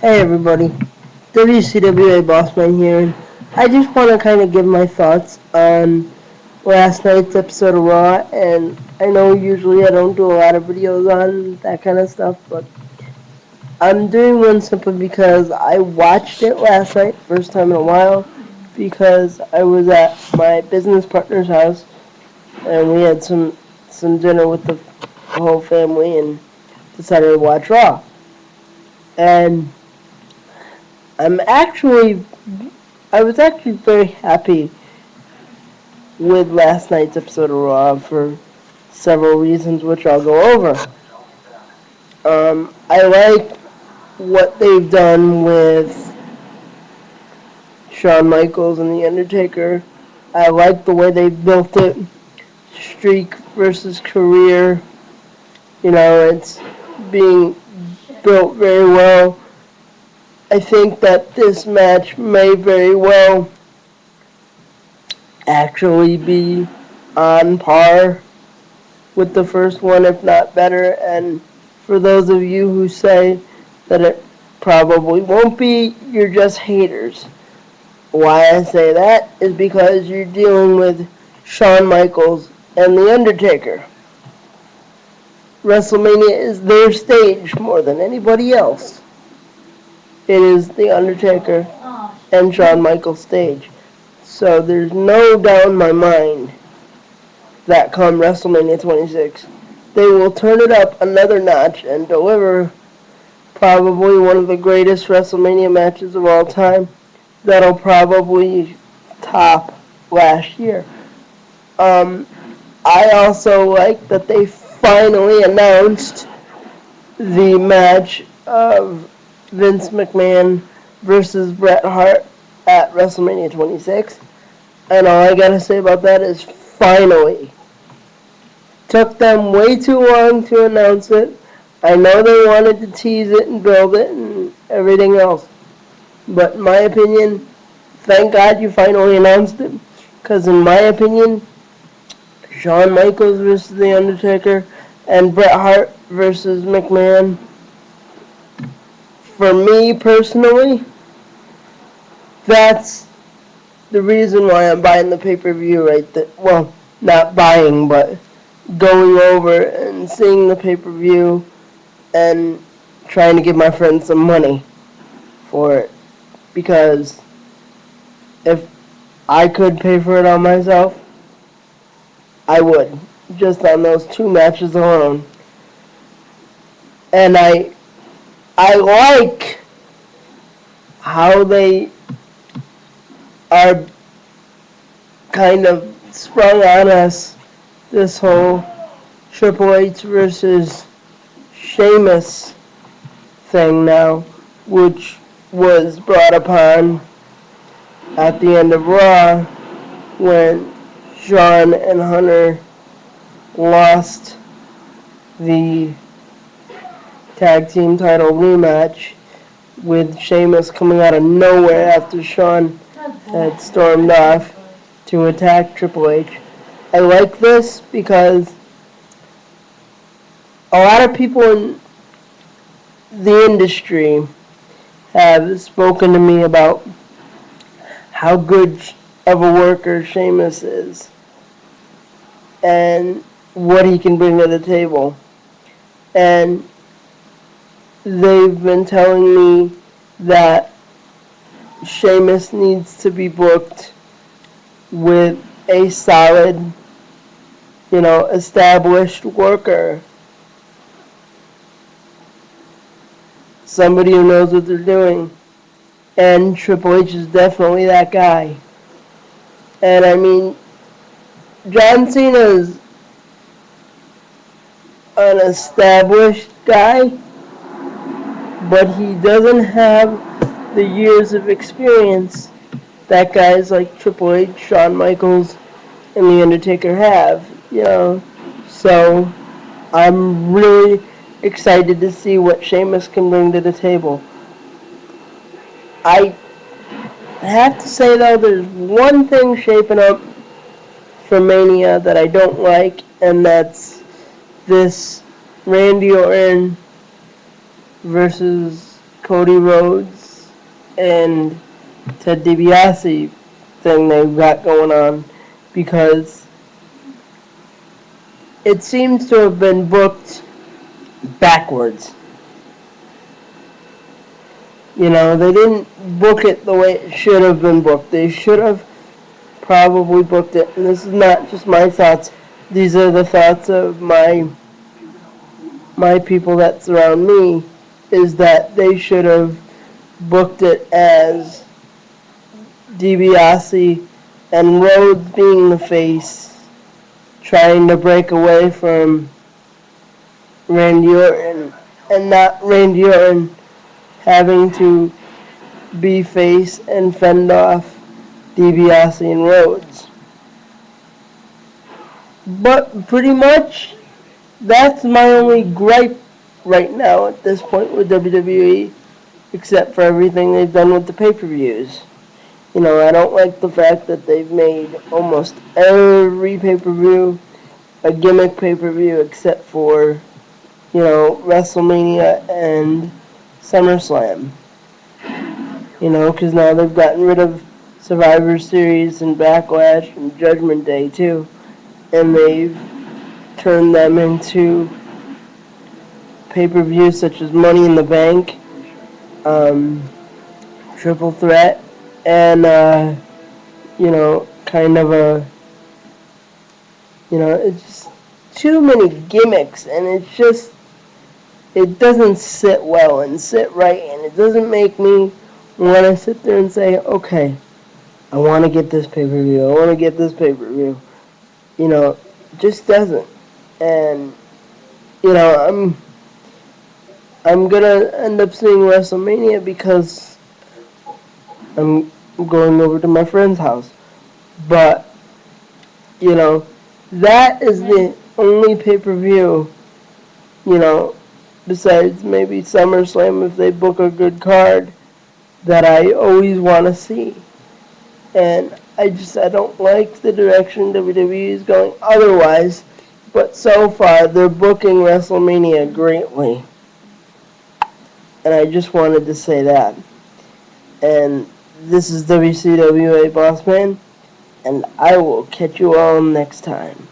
Hey everybody, wcwabossman here, and I just want to kind of give my thoughts on last night's episode of Raw, and I know usually I don't do a lot of videos on that kind of stuff, but I'm doing one simply because I watched it last night, first time in a while, because I was at my business partner's house, and we had some dinner with the whole family, and decided to watch Raw. And I'm actually I was actually very happy with last night's episode of Raw for several reasons, which I'll go over. I like what they've done with Shawn Michaels and The Undertaker. I like the way they built it, streak versus career. It's being built very well. I think that this match may very well actually be on par with the first one, if not better. And for those of you who say that it probably won't be, you're just haters. Why I say that is because you're dealing with Shawn Michaels and The Undertaker. WrestleMania is their stage more than anybody else. It is The Undertaker and Shawn Michaels' stage. So there's no doubt in my mind that come WrestleMania 26, they will turn it up another notch and deliver probably one of the greatest WrestleMania matches of all time that'll probably top last year. I also like that they finally announced the match of Vince McMahon versus Bret Hart at WrestleMania 26. And all I gotta say about that is finally. Took them way too long to announce it. I know they wanted to tease it and build it and everything else. But in my opinion, thank God you finally announced it. Because in my opinion, Shawn Michaels versus The Undertaker and Bret Hart versus McMahon, for me personally, that's the reason why I'm buying the pay-per-view right there. Well, not buying, but going over and seeing the pay-per-view and trying to give my friends some money for it. Because if I could pay for it on myself, I would. Just on those two matches alone. And I like how they are kind of sprung on us this whole Triple H versus Sheamus thing now, which was brought upon at the end of Raw when Shawn and Hunter lost the tag team title rematch, with Sheamus coming out of nowhere after Shawn had stormed off to attack Triple H. I like this because a lot of people in the industry have spoken to me about how good of a worker Sheamus is and what he can bring to the table. And they've been telling me that Sheamus needs to be booked with a solid, established worker. Somebody who knows what they're doing. And Triple H is definitely that guy. And I mean, John Cena's an established guy, but he doesn't have the years of experience that guys like Triple H, Shawn Michaels, and The Undertaker have, So I'm really excited to see what Sheamus can bring to the table. I have to say, though, there's one thing shaping up for Mania that I don't like, and that's this Randy Orton versus Cody Rhodes and Ted DiBiase thing they've got going on, because it seems to have been booked backwards. You know, they didn't book it the way it should have been booked. They should have probably booked it, and this is not just my thoughts. These are the thoughts of my people that surround me, is that they should have booked it as DiBiase and Rhodes being the face, trying to break away from Randy Orton, and not Randy Orton having to be face and fend off DiBiase and Rhodes. But pretty much, that's my only gripe right now at this point with WWE, except for everything they've done with the pay-per-views. You know, I don't like the fact that they've made almost every pay-per-view a gimmick pay-per-view except for, you know, WrestleMania and SummerSlam. You know, because now they've gotten rid of Survivor Series and Backlash and Judgment Day too, and they've turned them into pay-per-views such as Money in the Bank, Triple Threat, and you know, kind of a, you know, it's just too many gimmicks, and it's just, it doesn't sit well and sit right, and it doesn't make me want to sit there and say, okay, I want to get this pay-per-view, I want to get this pay-per-view. You know, it just doesn't. And, you know, I'm gonna end up seeing WrestleMania because I'm going over to my friend's house. But, you know, that is the only pay-per-view, you know, besides maybe SummerSlam if they book a good card, that I always want to see. And I don't like the direction WWE is going otherwise, but so far they're booking WrestleMania greatly. And I just wanted to say that. And this is WCWA Bossman, and I will catch you all next time.